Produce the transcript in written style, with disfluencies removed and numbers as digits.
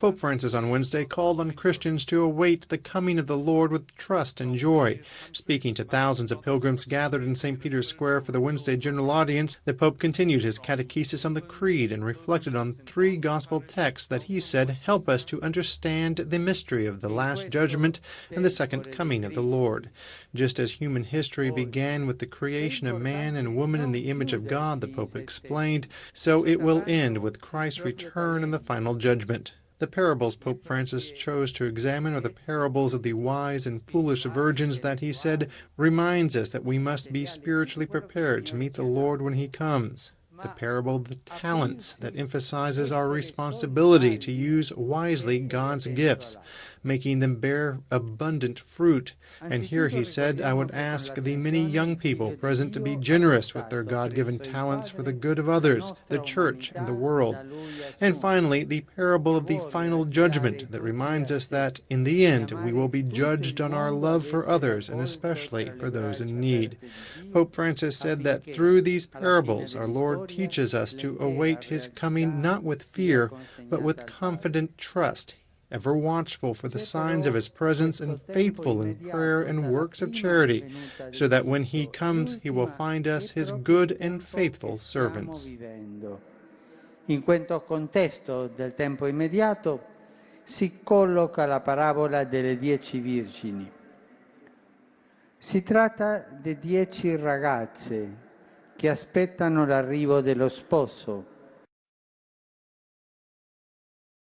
Pope Francis on Wednesday called on Christians to await the coming of the Lord with trust and joy. Speaking to thousands of pilgrims gathered in St. Peter's Square for the Wednesday general audience, the Pope continued his catechesis on the Creed and reflected on three gospel texts that he said help us to understand the mystery of the Last Judgment and the second coming of the Lord. Just as human history began with the creation of man and woman in the image of God, the Pope explained, so it will end with Christ's return and the final judgment. The parables Pope Francis chose to examine are the parables of the wise and foolish virgins that, he said, reminds us that we must be spiritually prepared to meet the Lord when he comes. The parable of the talents that emphasizes our responsibility to use wisely God's gifts, making them bear abundant fruit. And here, he said, I would ask the many young people present to be generous with their God-given talents for the good of others, the church, and the world. And finally, the parable of the final judgment that reminds us that, in the end, we will be judged on our love for others, and especially for those in need. Pope Francis said that through these parables, our Lord teaches us to await his coming not with fear, but with confident trust, ever watchful for the signs of his presence and faithful in prayer and works of charity, so that when he comes he will find us his good and faithful servants. In questo contesto del tempo immediato si colloca la parabola delle 10 virgini. Si tratta di 10 ragazze che aspettano l'arrivo dello sposo